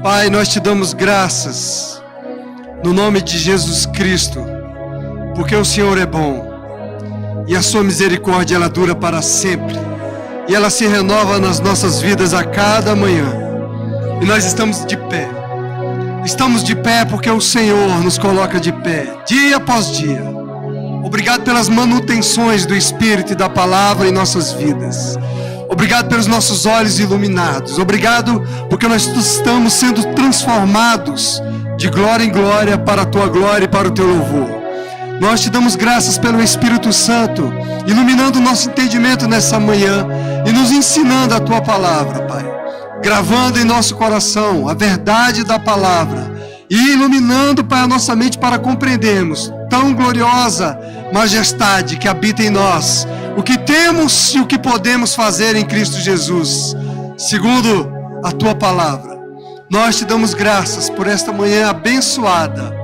Pai, nós te damos graças no nome de Jesus Cristo, porque o Senhor é bom e a sua misericórdia ela dura para sempre e ela se renova nas nossas vidas a cada manhã. E nós estamos de pé. Estamos de pé porque o Senhor nos coloca de pé, dia após dia. Obrigado pelas manutenções do Espírito e da Palavra em nossas vidas. Obrigado pelos nossos olhos iluminados. Obrigado porque nós estamos sendo transformados de glória em glória para a Tua glória e para o Teu louvor. Nós te damos graças pelo Espírito Santo, iluminando o nosso entendimento nessa manhã e nos ensinando a Tua Palavra, Pai. Gravando em nosso coração a verdade da Palavra e iluminando, Pai, a nossa mente para compreendermos tão gloriosa majestade que habita em nós, o que temos e o que podemos fazer em Cristo Jesus, segundo a Tua Palavra. Nós te damos graças por esta manhã abençoada,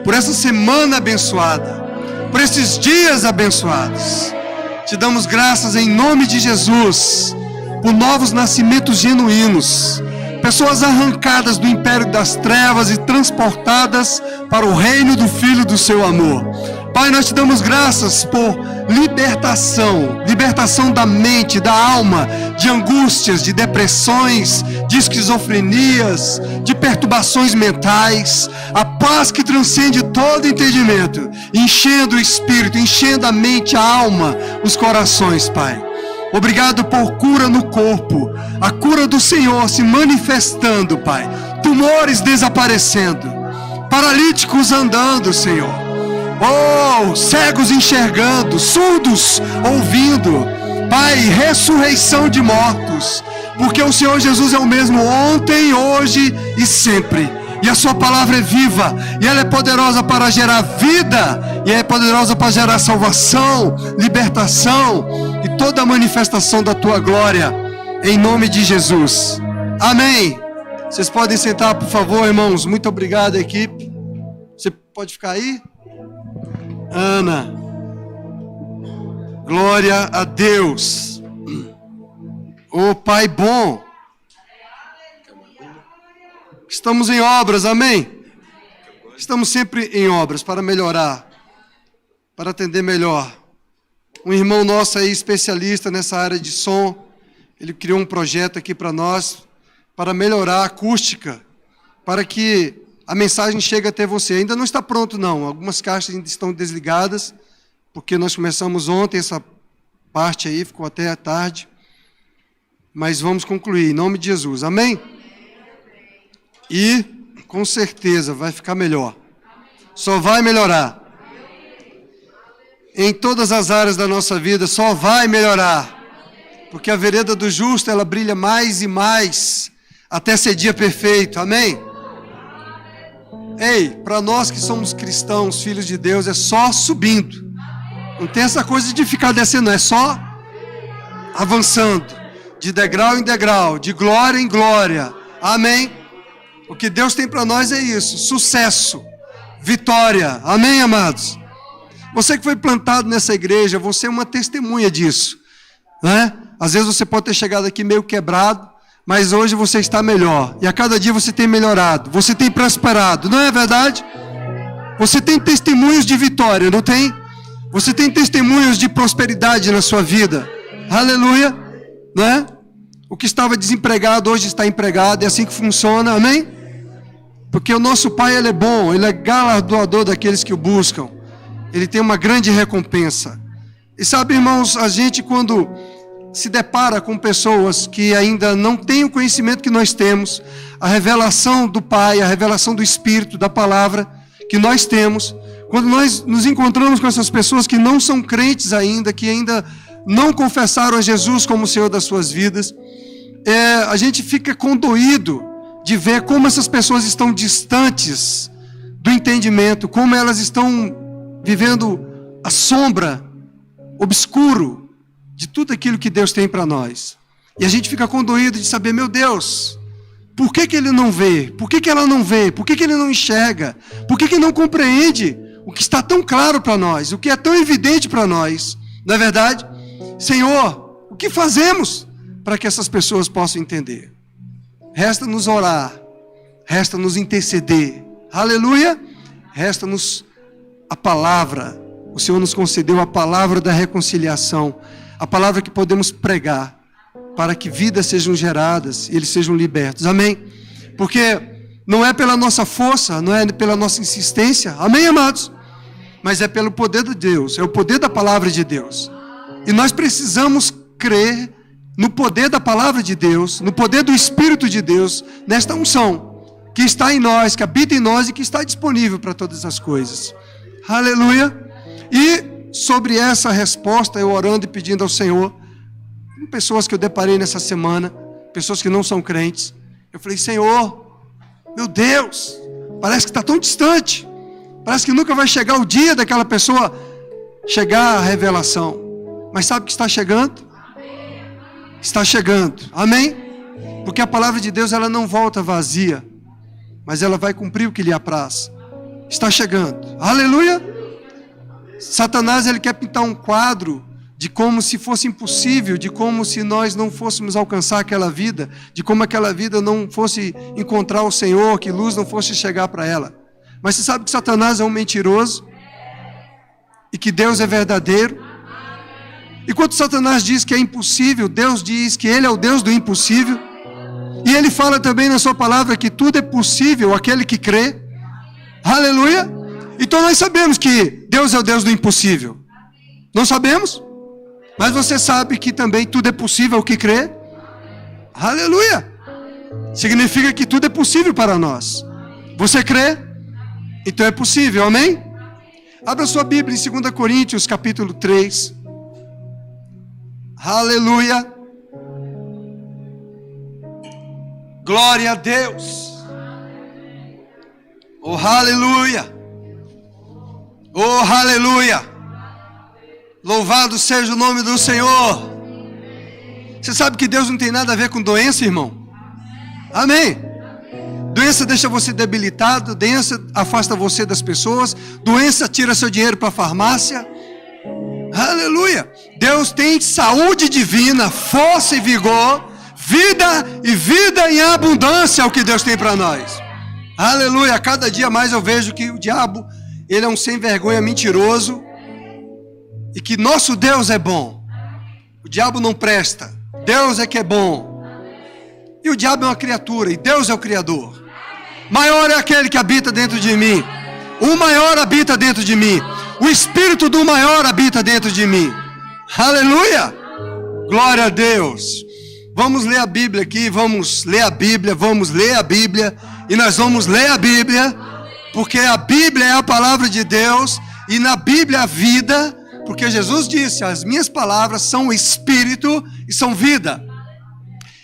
por essa semana abençoada, por esses dias abençoados. Te damos graças em nome de Jesus, por novos nascimentos genuínos, pessoas arrancadas do império das trevas e transportadas para o reino do Filho do seu amor. Pai, nós te damos graças por libertação da mente, da alma, de angústias, de depressões, de esquizofrenias, de perturbações mentais, a paz que transcende todo entendimento, enchendo o espírito, enchendo a mente, a alma, os corações, Pai. Obrigado por cura no corpo, a cura do Senhor se manifestando, Pai, tumores desaparecendo, paralíticos andando, Senhor. Oh, cegos enxergando, surdos ouvindo, Pai, ressurreição de mortos, porque o Senhor Jesus é o mesmo ontem, hoje e sempre, e a sua palavra é viva, e ela é poderosa para gerar vida, e é poderosa para gerar salvação, libertação, e toda a manifestação da tua glória, em nome de Jesus, amém. Vocês podem sentar, por favor, irmãos. Muito obrigado, equipe. Você pode ficar aí? Ana, glória a Deus. Oh Pai bom, estamos em obras, amém? Estamos sempre em obras para melhorar, para atender melhor. Um irmão nosso aí, especialista nessa área de som, ele criou um projeto aqui para nós, para melhorar a acústica, para que a mensagem chega até você. Ainda não está pronto, não. Algumas caixas ainda estão desligadas, porque nós começamos ontem essa parte aí, ficou até a tarde. Mas vamos concluir, em nome de Jesus. Amém? E, com certeza, vai ficar melhor. Só vai melhorar. Em todas as áreas da nossa vida, só vai melhorar. Porque a vereda do justo, ela brilha mais e mais, até ser dia perfeito. Amém? Ei, para nós que somos cristãos, filhos de Deus, é só subindo. Não tem essa coisa de ficar descendo, é só avançando, de degrau em degrau, de glória em glória. Amém? O que Deus tem para nós é isso, sucesso, vitória. Amém, amados? Você que foi plantado nessa igreja, você é uma testemunha disso, né? Às vezes você pode ter chegado aqui meio quebrado, mas hoje você está melhor. E a cada dia você tem melhorado. Você tem prosperado. Não é verdade? Você tem testemunhos de vitória, não tem? Você tem testemunhos de prosperidade na sua vida. Aleluia. Né? O que estava desempregado hoje está empregado. É assim que funciona. Amém? Porque o nosso Pai, Ele é bom. Ele é galardoador daqueles que o buscam. Ele tem uma grande recompensa. E sabe, irmãos, a gente quando se depara com pessoas que ainda não têm o conhecimento que nós temos, a revelação do Pai, a revelação do Espírito, da Palavra que nós temos, quando nós nos encontramos com essas pessoas que não são crentes ainda, que ainda não confessaram a Jesus como o Senhor das suas vidas, a gente fica condoído de ver como essas pessoas estão distantes do entendimento, como elas estão vivendo a sombra, obscuro, de tudo aquilo que Deus tem para nós. E a gente fica condoído de saber, meu Deus, por que ele não vê? Por que ela não vê? Por que ele não enxerga? Por que não compreende o que está tão claro para nós? O que é tão evidente para nós? Não é verdade? Senhor, o que fazemos para que essas pessoas possam entender? Resta-nos orar Resta-nos interceder. Aleluia. Resta-nos a palavra. O Senhor nos concedeu a palavra da reconciliação. A palavra que podemos pregar para que vidas sejam geradas e eles sejam libertos. Amém? Porque não é pela nossa força, não é pela nossa insistência. Amém, amados? Mas é pelo poder de Deus. É o poder da palavra de Deus. E nós precisamos crer no poder da palavra de Deus, no poder do Espírito de Deus, nesta unção que está em nós, que habita em nós e que está disponível para todas as coisas. Aleluia. E sobre essa resposta, eu orando e pedindo ao Senhor, pessoas que eu deparei nessa semana, pessoas que não são crentes, eu falei: Senhor, meu Deus, parece que está tão distante, parece que nunca vai chegar o dia daquela pessoa chegar à revelação, mas sabe que está chegando? Está chegando, amém? Porque a palavra de Deus, ela não volta vazia, mas ela vai cumprir o que lhe apraz. Está chegando, aleluia. Satanás, ele quer pintar um quadro de como se fosse impossível, de como se nós não fôssemos alcançar aquela vida, de como aquela vida não fosse encontrar o Senhor, que luz não fosse chegar para ela. Mas você sabe que Satanás é um mentiroso e que Deus é verdadeiro. E quando Satanás diz que é impossível, Deus diz que Ele é o Deus do impossível. E Ele fala também na sua palavra que tudo é possível àquele que crê. Aleluia! Então nós sabemos que Deus é o Deus do impossível. Não sabemos? Mas você sabe que também tudo é possível ao que crê? Aleluia! Significa que tudo é possível para nós. Você crê? Então é possível, amém? Abra sua Bíblia em 2 Coríntios capítulo 3. Aleluia! Glória a Deus! Oh, aleluia! Oh, aleluia! Louvado seja o nome do Senhor. Você sabe que Deus não tem nada a ver com doença, irmão? Amém? Doença deixa você debilitado, doença afasta você das pessoas, doença tira seu dinheiro para a farmácia. Aleluia! Deus tem saúde divina, força e vigor, vida em abundância é o que Deus tem para nós. Aleluia! Cada dia mais eu vejo que o diabo, ele é um sem vergonha mentiroso. E que nosso Deus é bom. O diabo não presta. Deus é que é bom. E o diabo é uma criatura. E Deus é o Criador. Maior é aquele que habita dentro de mim. O maior habita dentro de mim. O Espírito do maior habita dentro de mim. Aleluia! Glória a Deus. Vamos ler a Bíblia aqui. Vamos ler a Bíblia. Vamos ler a Bíblia. E nós vamos ler a Bíblia. Porque a Bíblia é a palavra de Deus. E na Bíblia a vida. Porque Jesus disse: as minhas palavras são espírito e são vida.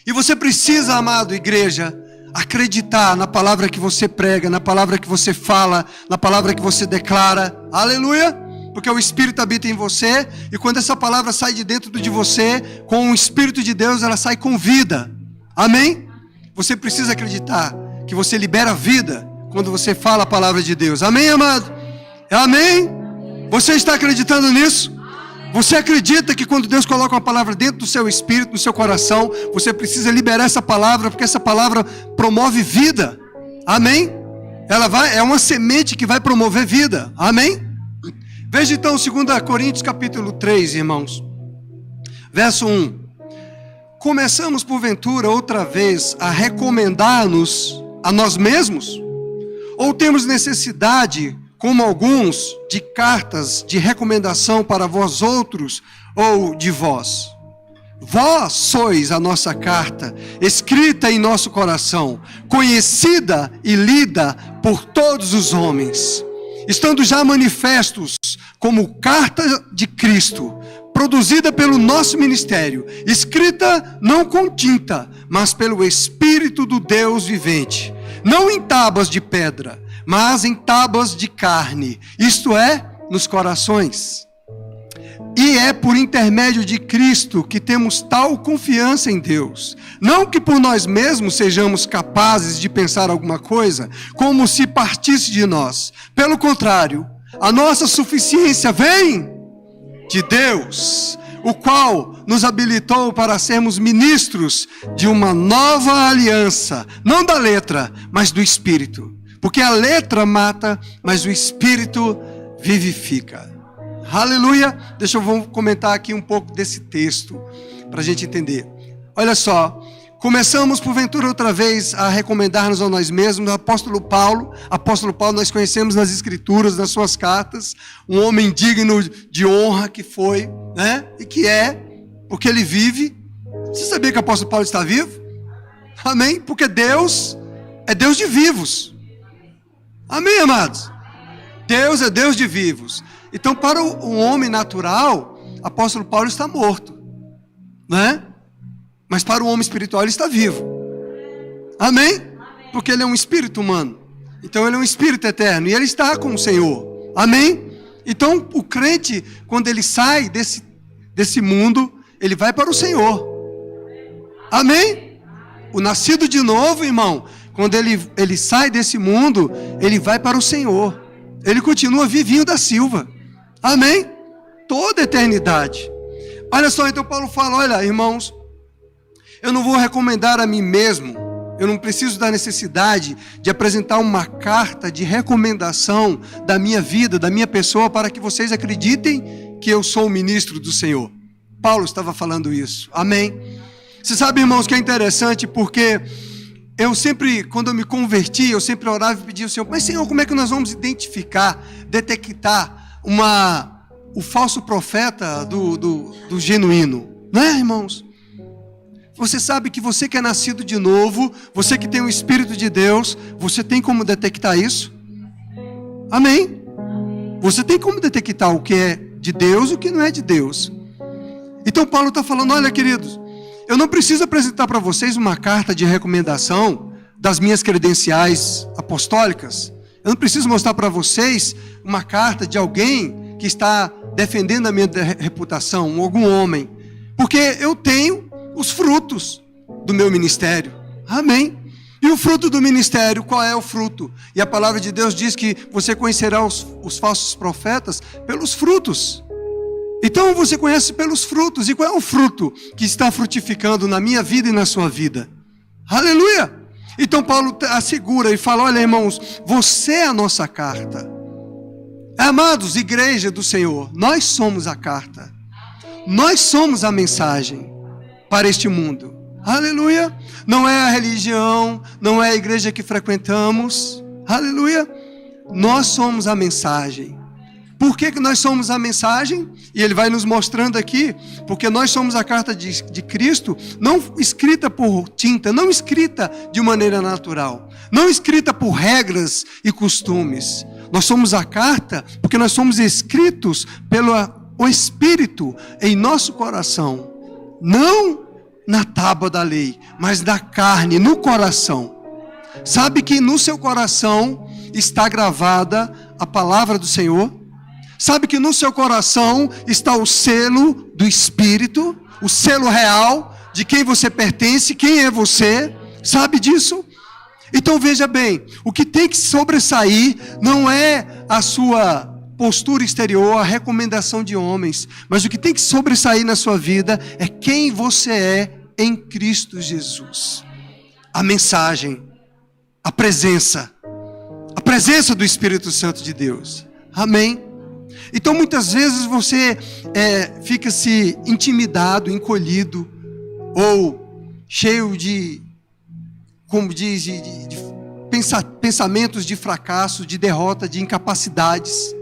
E você precisa, amado igreja, acreditar na palavra que você prega, na palavra que você fala, na palavra que você declara. Aleluia! Porque o Espírito habita em você. E quando essa palavra sai de dentro de você, com o Espírito de Deus, ela sai com vida. Amém? Você precisa acreditar que você libera vida quando você fala a palavra de Deus. Amém, amado? Amém? Você está acreditando nisso? Você acredita que quando Deus coloca uma palavra dentro do seu espírito, no seu coração, você precisa liberar essa palavra, porque essa palavra promove vida. Amém? É uma semente que vai promover vida. Amém? Veja então 2 Coríntios capítulo 3, irmãos. Verso 1. Começamos porventura outra vez a recomendar-nos a nós mesmos? Ou temos necessidade, como alguns, de cartas de recomendação para vós outros ou de vós? Vós sois a nossa carta, escrita em nosso coração, conhecida e lida por todos os homens, estando já manifestos como carta de Cristo, produzida pelo nosso ministério, escrita não com tinta, mas pelo Espírito do Deus vivente, não em tábuas de pedra, mas em tábuas de carne, isto é, nos corações. E é por intermédio de Cristo que temos tal confiança em Deus. Não que por nós mesmos sejamos capazes de pensar alguma coisa, como se partisse de nós. Pelo contrário, a nossa suficiência vem de Deus, o qual nos habilitou para sermos ministros de uma nova aliança, não da letra, mas do Espírito. Porque a letra mata, mas o Espírito vivifica. Aleluia! Deixa eu comentar aqui um pouco desse texto, para a gente entender. Olha só, começamos porventura outra vez a recomendar-nos a nós mesmos. Apóstolo Paulo nós conhecemos nas Escrituras, nas suas cartas, um homem digno de honra que foi, né? E que é, porque ele vive. Você sabia que o apóstolo Paulo está vivo? Amém? Porque Deus é Deus de vivos. Amém, amados? Deus é Deus de vivos. Então, para o homem natural, o apóstolo Paulo está morto, né? Mas para o homem espiritual ele está vivo. Amém? Porque ele é um espírito humano. Então ele é um espírito eterno. E ele está com o Senhor. Amém? Então o crente, quando ele sai desse mundo, ele vai para o Senhor. Amém? O nascido de novo, irmão, quando ele sai desse mundo, ele vai para o Senhor. Ele continua vivinho da Silva. Amém? Toda a eternidade. Olha só, então Paulo fala, olha, irmãos, eu não vou recomendar a mim mesmo, eu não preciso da necessidade de apresentar uma carta de recomendação da minha vida, da minha pessoa, para que vocês acreditem que eu sou o ministro do Senhor. Paulo estava falando isso, amém? Você sabe, irmãos, que é interessante, porque eu sempre, quando eu me converti, eu sempre orava e pedia ao Senhor, mas Senhor, como é que nós vamos identificar, detectar o falso profeta do genuíno? Não é, irmãos? Você sabe que você que é nascido de novo, você que tem o Espírito de Deus, você tem como detectar isso? Amém? Você tem como detectar o que é de Deus e o que não é de Deus. Então Paulo está falando, olha queridos, eu não preciso apresentar para vocês uma carta de recomendação das minhas credenciais apostólicas. Eu não preciso mostrar para vocês uma carta de alguém que está defendendo a minha reputação, algum homem. Porque eu tenho os frutos do meu ministério. Amém? E o fruto do ministério, qual é o fruto? E a palavra de Deus diz que você conhecerá os falsos profetas pelos frutos. Então você conhece pelos frutos. E qual é o fruto que está frutificando na minha vida e na sua vida? Aleluia! Então Paulo assegura e fala, olha irmãos, você é a nossa carta. Amados, igreja do Senhor, nós somos a carta. Nós somos a mensagem para este mundo. Aleluia. Não é a religião, não é a igreja que frequentamos. Aleluia. Nós somos a mensagem. Por que nós somos a mensagem? E ele vai nos mostrando aqui, porque nós somos a carta de Cristo, não escrita por tinta, não escrita de maneira natural, não escrita por regras e costumes. Nós somos a carta porque nós somos escritos pelo Espírito em nosso coração. Não na tábua da lei, mas na carne, no coração. Sabe que no seu coração está gravada a palavra do Senhor? Sabe que no seu coração está o selo do Espírito, o selo real de quem você pertence, quem é você? Sabe disso? Então veja bem, o que tem que sobressair não é a sua postura exterior, a recomendação de homens, mas o que tem que sobressair na sua vida é quem você é em Cristo Jesus. A mensagem, a presença do Espírito Santo de Deus. Amém? Então muitas vezes você fica se intimidado, encolhido, ou cheio de, como diz, de pensamentos de fracasso, de derrota, de incapacidades.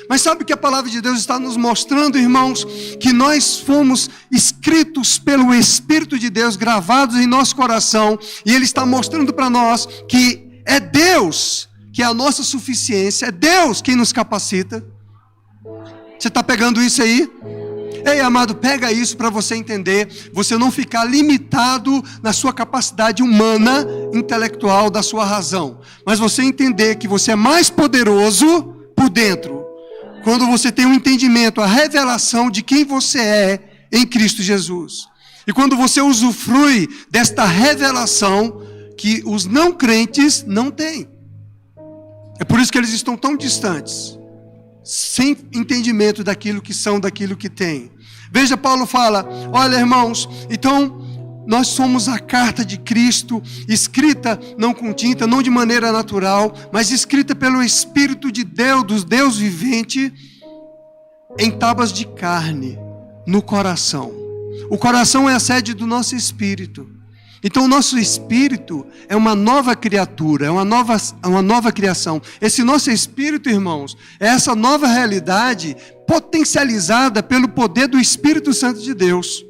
Mas sabe que a palavra de Deus está nos mostrando, irmãos, que nós fomos escritos pelo Espírito de Deus, gravados em nosso coração, e Ele está mostrando para nós que é Deus que é a nossa suficiência, é Deus quem nos capacita. Você está pegando isso aí? Ei, amado, pega isso para você entender, você não ficar limitado na sua capacidade humana, intelectual, da sua razão, mas você entender que você é mais poderoso por dentro, quando você tem um entendimento, a revelação de quem você é em Cristo Jesus. E quando você usufrui desta revelação que os não crentes não têm. É por isso que eles estão tão distantes, sem entendimento daquilo que são, daquilo que têm. Veja, Paulo fala, olha irmãos, então nós somos a carta de Cristo, escrita não com tinta, não de maneira natural, mas escrita pelo Espírito de Deus, do Deus vivente, em tábuas de carne, no coração. O coração é a sede do nosso espírito. Então o nosso espírito é uma nova criatura, é uma nova criação. Esse nosso espírito, irmãos, é essa nova realidade potencializada pelo poder do Espírito Santo de Deus.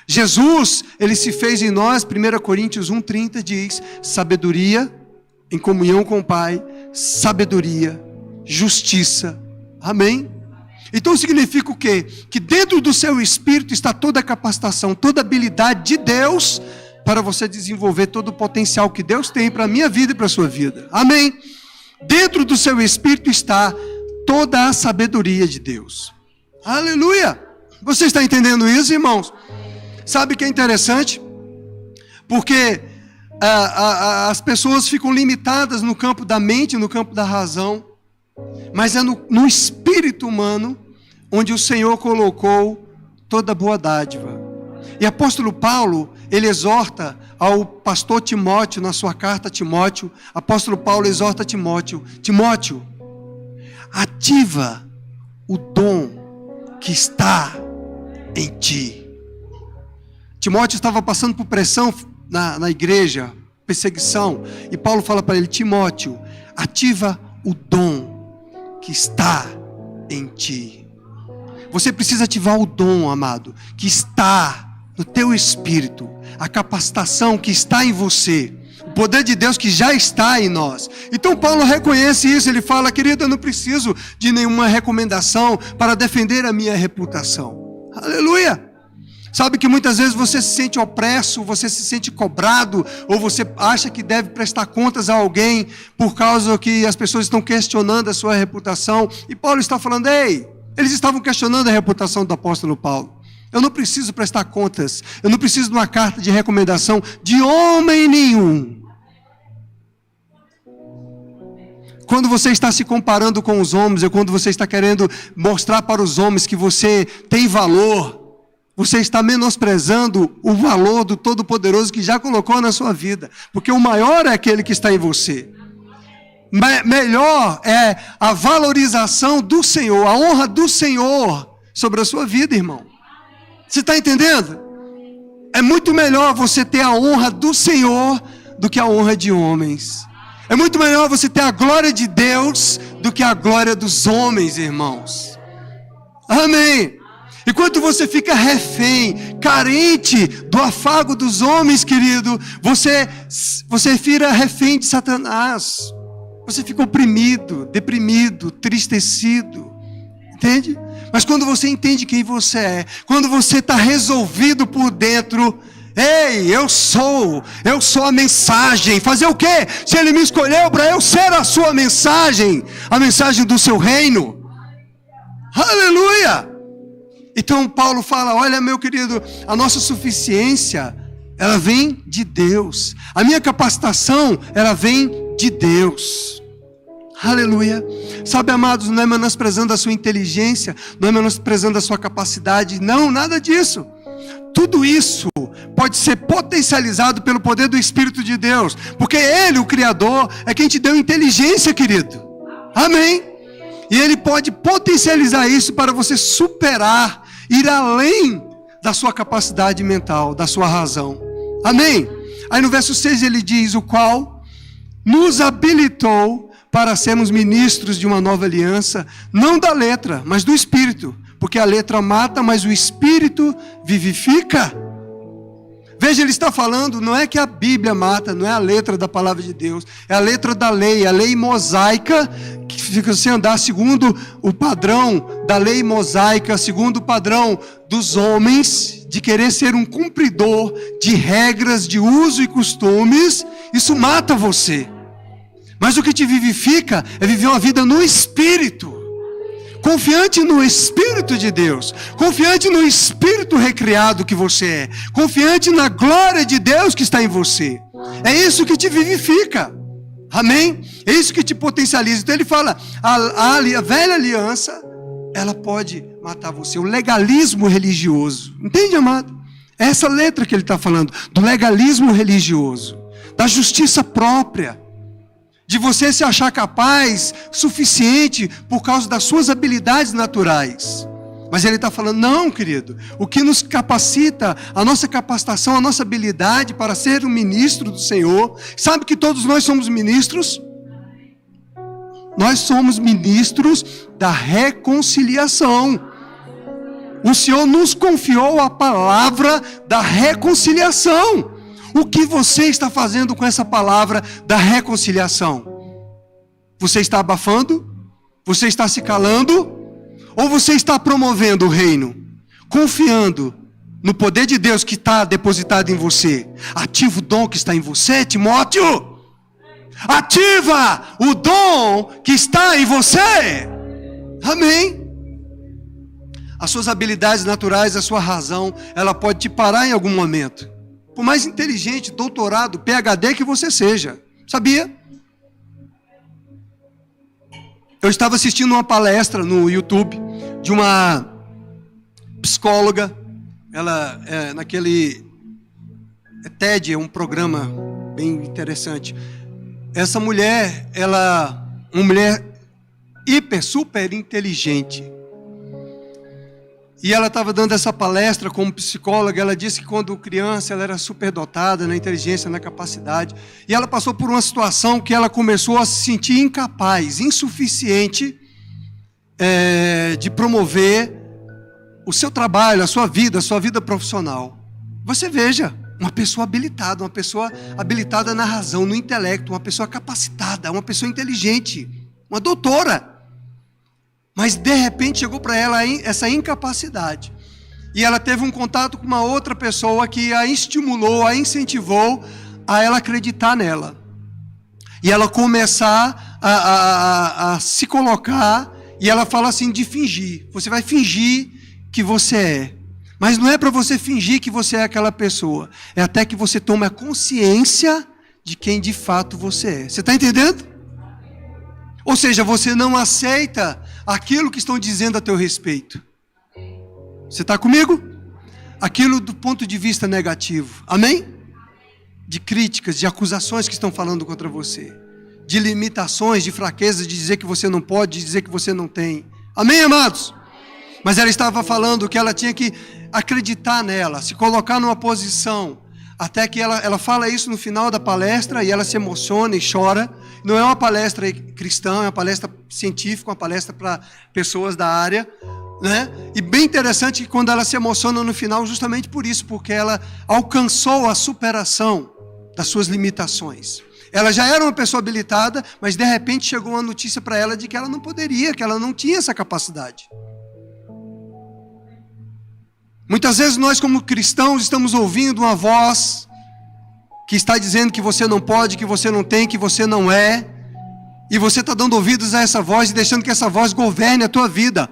Jesus, ele se fez em nós, 1 Coríntios 1,30 diz, sabedoria em comunhão com o Pai, sabedoria, justiça. Amém? Então significa o quê? Que dentro do seu espírito está toda a capacitação, toda a habilidade de Deus para você desenvolver todo o potencial que Deus tem para a minha vida e para a sua vida. Amém? Dentro do seu espírito está toda a sabedoria de Deus. Aleluia! Você está entendendo isso, irmãos? Sabe o que é interessante? Porque as pessoas ficam limitadas no campo da mente, no campo da razão, mas é no espírito humano onde o Senhor colocou toda boa dádiva. E apóstolo Paulo, ele exorta ao pastor Timóteo, na sua carta a Timóteo, apóstolo Paulo exorta a Timóteo, Timóteo, ativa o dom que está em ti. Timóteo estava passando por pressão na igreja, perseguição, e Paulo fala para ele, Timóteo, ativa o dom que está em ti. Você precisa ativar o dom, amado, que está no teu espírito, a capacitação que está em você, o poder de Deus que já está em nós. Então Paulo reconhece isso, ele fala, querido, eu não preciso de nenhuma recomendação para defender a minha reputação. Aleluia! Sabe que muitas vezes você se sente opresso, você se sente cobrado, ou você acha que deve prestar contas a alguém por causa que as pessoas estão questionando a sua reputação. E Paulo está falando, ei, eles estavam questionando a reputação do apóstolo Paulo. Eu não preciso prestar contas, eu não preciso de uma carta de recomendação de homem nenhum. Quando você está se comparando com os homens, ou quando você está querendo mostrar para os homens que você tem valor, você está menosprezando o valor do Todo-Poderoso que já colocou na sua vida. Porque o maior é aquele que está em você. Melhor é a valorização do Senhor, a honra do Senhor sobre a sua vida, irmão. Você está entendendo? É muito melhor você ter a honra do Senhor do que a honra de homens. É muito melhor você ter a glória de Deus do que a glória dos homens, irmãos. Amém. E quando você fica refém, carente do afago dos homens, querido, você vira refém de Satanás. Você fica oprimido, deprimido, tristecido. Entende? Mas quando você entende quem você é, quando você está resolvido por dentro, ei, eu sou a mensagem. Fazer o quê? Se Ele me escolheu para eu ser a sua mensagem, a mensagem do seu reino. Aleluia! Então Paulo fala, olha meu querido, a nossa suficiência, ela vem de Deus. A minha capacitação, ela vem de Deus. Aleluia. Sabe, amados, não é menosprezando a sua inteligência, não é menosprezando a sua capacidade, não, nada disso. Tudo isso pode ser potencializado pelo poder do Espírito de Deus, porque Ele, o Criador, é quem te deu inteligência, querido. Amém? E Ele pode potencializar isso para você superar, ir além da sua capacidade mental, da sua razão. Amém? Aí no verso 6 ele diz, o qual nos habilitou para sermos ministros de uma nova aliança, não da letra, mas do Espírito. Porque a letra mata, mas o Espírito vivifica. Veja, ele está falando, não é que a Bíblia mata, não é a letra da palavra de Deus, é a letra da lei, a lei mosaica, que fica sem andar segundo o padrão da lei mosaica, segundo o padrão dos homens, de querer ser um cumpridor de regras de uso e costumes, isso mata você. Mas o que te vivifica é viver uma vida no Espírito. Confiante no Espírito de Deus, confiante no Espírito recriado que você é, confiante na glória de Deus que está em você. É isso que te vivifica. Amém? É isso que te potencializa. Então ele fala, a velha aliança, ela pode matar você. O legalismo religioso. Entende, amado? É essa letra que ele está falando. Do legalismo religioso. Da justiça própria. De você se achar capaz, suficiente, por causa das suas habilidades naturais. Mas ele está falando, não, querido. O que nos capacita, a nossa capacitação, a nossa habilidade para ser um ministro do Senhor. Sabe que todos nós somos ministros? Nós somos ministros da reconciliação. O Senhor nos confiou a palavra da reconciliação. O que você está fazendo com essa palavra da reconciliação? Você está abafando? Você está se calando? Ou você está promovendo o reino? Confiando no poder de Deus que está depositado em você. Ativa o dom que está em você, Timóteo. Ativa o dom que está em você. Amém. As suas habilidades naturais, a sua razão, ela pode te parar em algum momento. Por mais inteligente, doutorado, PhD que você seja. Sabia? Eu estava assistindo uma palestra no YouTube de uma psicóloga. Ela naquele TED, é um programa bem interessante. Essa mulher, uma mulher super inteligente. E ela estava dando essa palestra como psicóloga. Ela disse que quando criança ela era superdotada na inteligência, na capacidade. E ela passou por uma situação que ela começou a se sentir incapaz, insuficiente de promover o seu trabalho, a sua vida profissional. Você veja, uma pessoa habilitada na razão, no intelecto, uma pessoa capacitada, uma pessoa inteligente, uma doutora. Mas de repente chegou para ela essa incapacidade. E ela teve um contato com uma outra pessoa que a estimulou, a incentivou a ela acreditar nela. E ela começar a se colocar, e ela fala assim de fingir. Você vai fingir que você é. Mas não é para você fingir que você é aquela pessoa. É até que você tome a consciência de quem de fato você é. Você está entendendo? Ou seja, você não aceita aquilo que estão dizendo a teu respeito. Você está comigo? Aquilo do ponto de vista negativo. Amém? De críticas, de acusações que estão falando contra você. De limitações, de fraquezas, de dizer que você não pode, de dizer que você não tem. Amém, amados? Mas ela estava falando que ela tinha que acreditar nela, se colocar numa posição. Até que ela fala isso no final da palestra e ela se emociona e chora. Não é uma palestra cristã, é uma palestra científica, uma palestra para pessoas da área, né? E bem interessante que quando ela se emociona no final, justamente por isso, porque ela alcançou a superação das suas limitações. Ela já era uma pessoa habilitada, mas de repente chegou uma notícia para ela de que ela não poderia, que ela não tinha essa capacidade. Muitas vezes nós como cristãos estamos ouvindo uma voz que está dizendo que você não pode, que você não tem, que você não é. E você está dando ouvidos a essa voz e deixando que essa voz governe a tua vida.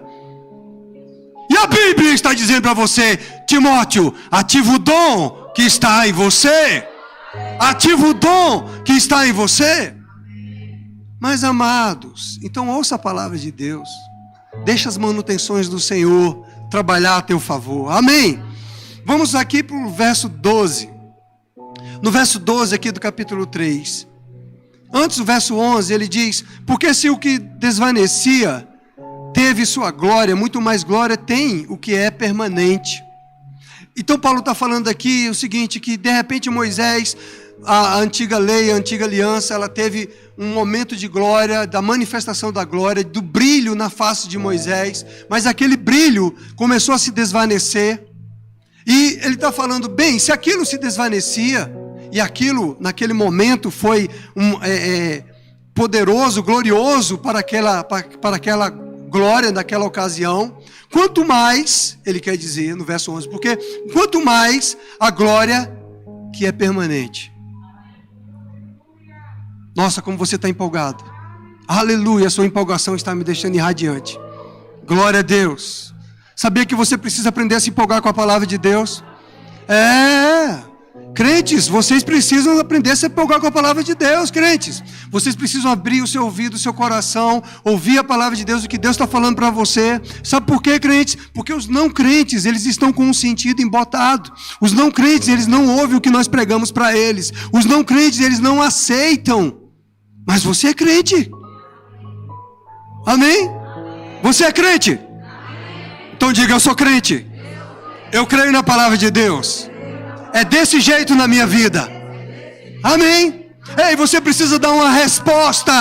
E a Bíblia está dizendo para você, Timóteo, ativa o dom que está em você. Ativa o dom que está em você. Mas amados, então ouça a palavra de Deus. Deixa as manutenções do Senhor trabalhar a teu favor. Amém? Vamos aqui para o verso 12. No verso 12 aqui do capítulo 3. Antes do verso 11 ele diz: porque se o que desvanecia teve sua glória, muito mais glória tem o que é permanente. Então Paulo está falando aqui o seguinte, que de repente Moisés, a antiga lei, a antiga aliança, ela teve um momento de glória, da manifestação da glória, do brilho na face de Moisés, mas aquele brilho começou a se desvanecer, e ele está falando, bem, se aquilo se desvanecia, e aquilo naquele momento foi poderoso, glorioso para aquela glória naquela ocasião, quanto mais, ele quer dizer no verso 11, porque quanto mais a glória que é permanente. Nossa, como você está empolgado. Aleluia, a sua empolgação está me deixando irradiante. Glória a Deus. Sabia que você precisa aprender a se empolgar com a palavra de Deus? Crentes, vocês precisam aprender a se empolgar com a palavra de Deus, crentes. Vocês precisam abrir o seu ouvido, o seu coração, ouvir a palavra de Deus, o que Deus está falando para você. Sabe por quê, crentes? Porque os não crentes, eles estão com um sentido embotado. Os não crentes, eles não ouvem o que nós pregamos para eles. Os não crentes, eles não aceitam. Mas você é crente. Amém? Você é crente? Então diga, eu sou crente. Eu creio na palavra de Deus. É desse jeito na minha vida. Amém? Ei, você precisa dar uma resposta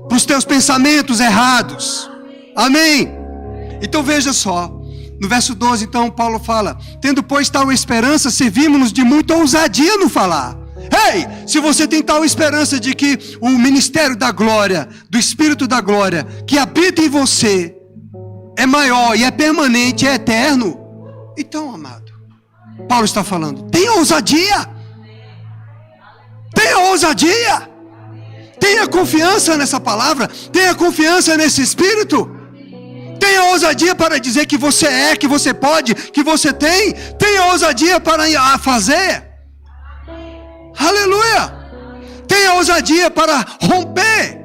para os teus pensamentos errados. Amém? Então veja só. No verso 12, então, Paulo fala: tendo, pois, tal esperança, servimos-nos de muita ousadia no falar. Ei, se você tem tal esperança de que o ministério da glória, do Espírito da glória, que habita em você, é maior e é permanente, é eterno, então, amado, Paulo está falando, tenha ousadia. Tenha ousadia. Tenha confiança nessa palavra. Tenha confiança nesse Espírito. Tenha ousadia para dizer que você é, que você pode, que você tem. Tenha ousadia para fazer. Aleluia. Tenha ousadia para romper.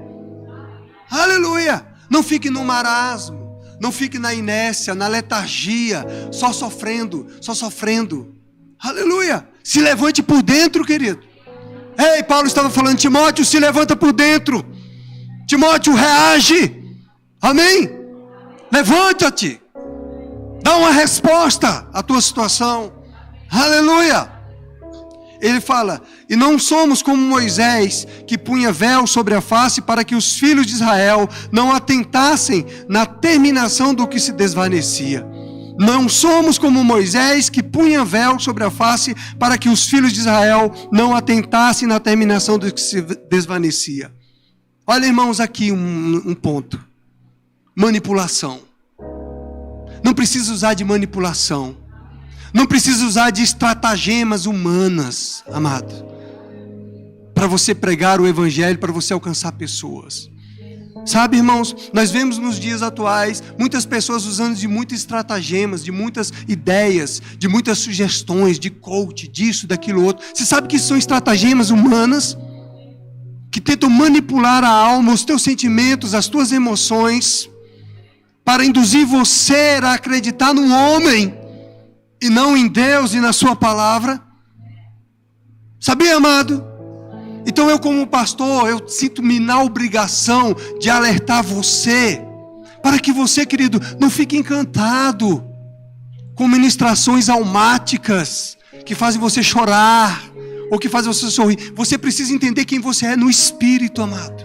Aleluia. Não fique no marasmo. Não fique na inércia, na letargia, só sofrendo. Aleluia. Se levante por dentro, querido. Ei, Paulo estava falando, Timóteo, se levanta por dentro. Timóteo, reage. Amém? Levanta-te. Dá uma resposta à tua situação. Aleluia. Ele fala: e não somos como Moisés, que punha véu sobre a face para que os filhos de Israel não atentassem na terminação do que se desvanecia. Não somos como Moisés, que punha véu sobre a face para que os filhos de Israel não atentassem na terminação do que se desvanecia. Olha, irmãos, aqui um ponto. Manipulação. Não precisa usar de manipulação. Não precisa usar de estratagemas humanas, amado, para você pregar o evangelho, para você alcançar pessoas. Sabe, irmãos, nós vemos nos dias atuais muitas pessoas usando de muitos estratagemas, de muitas ideias, de muitas sugestões, de coach, disso, daquilo outro. Você sabe que isso são estratagemas humanas que tentam manipular a alma, os teus sentimentos, as tuas emoções, para induzir você a acreditar num homem e não em Deus e na sua palavra. Sabia, amado? Então eu, como pastor, eu sinto-me na obrigação de alertar você, para que você, querido, não fique encantado com ministrações almáticas que fazem você chorar ou que fazem você sorrir. Você precisa entender quem você é no Espírito, amado.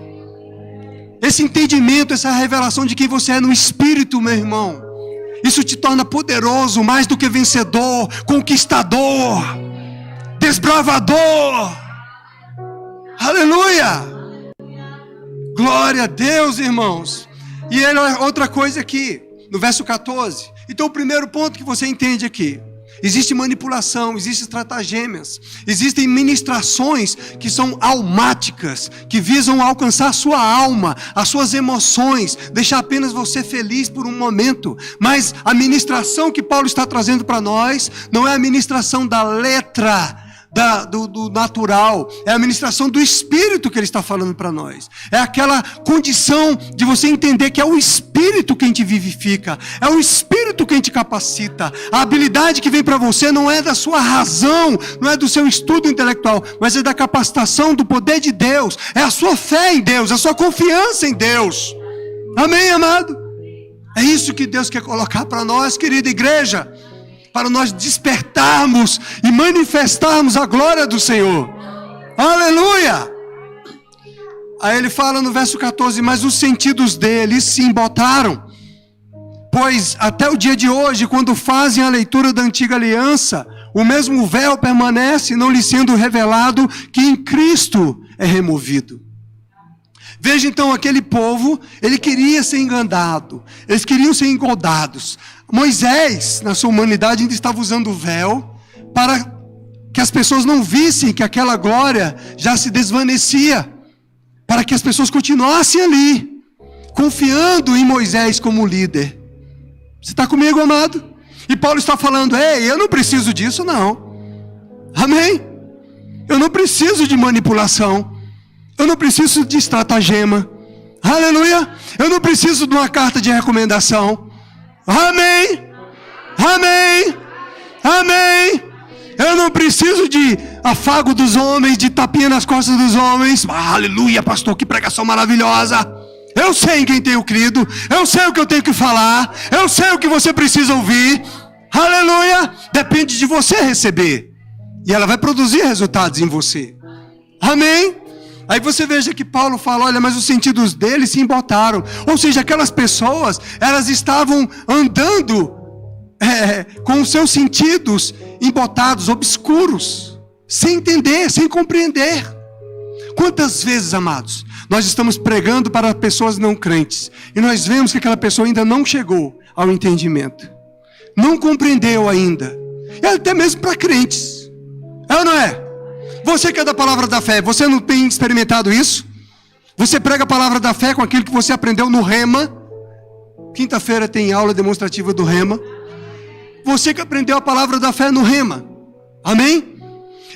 Esse entendimento, essa revelação de quem você é no Espírito, meu irmão, isso te torna poderoso, mais do que vencedor, conquistador, desbravador. Aleluia! Glória a Deus, irmãos. E outra coisa aqui, no verso 14. Então, o primeiro ponto que você entende aqui: existe manipulação, existem estratagemas, existem ministrações que são almáticas, que visam alcançar a sua alma, as suas emoções, deixar apenas você feliz por um momento. Mas a ministração que Paulo está trazendo para nós não é a ministração da letra, do natural, é a ministração do Espírito que ele está falando para nós. É aquela condição de você entender que é o Espírito quem te vivifica, é o Espírito quem te capacita. A habilidade que vem para você não é da sua razão, não é do seu estudo intelectual, mas é da capacitação do poder de Deus, é a sua fé em Deus, a sua confiança em Deus. Amém, amado? É isso que Deus quer colocar para nós, querida igreja, para nós despertarmos e manifestarmos a glória do Senhor. Aleluia! Aí ele fala no verso 14: mas os sentidos deles se embotaram, pois até o dia de hoje, quando fazem a leitura da antiga aliança, o mesmo véu permanece, não lhe sendo revelado que em Cristo é removido. Veja então, aquele povo, ele queria ser enganado, eles queriam ser engodados. Moisés, na sua humanidade, ainda estava usando o véu para que as pessoas não vissem que aquela glória já se desvanecia, para que as pessoas continuassem ali, confiando em Moisés como líder. Você está comigo, amado? E Paulo está falando: ei, eu não preciso disso, não. Amém? Eu não preciso de manipulação. Eu não preciso de estratagema. Aleluia. Eu não preciso de uma carta de recomendação. Amém. Amém. Amém. Eu não preciso de afago dos homens, de tapinha nas costas dos homens. Aleluia, pastor, que pregação maravilhosa. Eu sei em quem tenho crido. Eu sei o que eu tenho que falar. Eu sei o que você precisa ouvir. Aleluia. Depende de você receber. E ela vai produzir resultados em você. Amém. Aí você veja que Paulo fala, olha, mas os sentidos deles se embotaram. Ou seja, aquelas pessoas, elas estavam andando com os seus sentidos embotados, obscuros, sem entender, sem compreender. Quantas vezes, amados, nós estamos pregando para pessoas não crentes, e nós vemos que aquela pessoa ainda não chegou ao entendimento, não compreendeu ainda, e até mesmo para crentes, é ou não é? Você que é da palavra da fé, você não tem experimentado isso? Você prega a palavra da fé com aquilo que você aprendeu no Rema. Quinta-feira tem aula demonstrativa do Rema. Você que aprendeu a palavra da fé no Rema. Amém?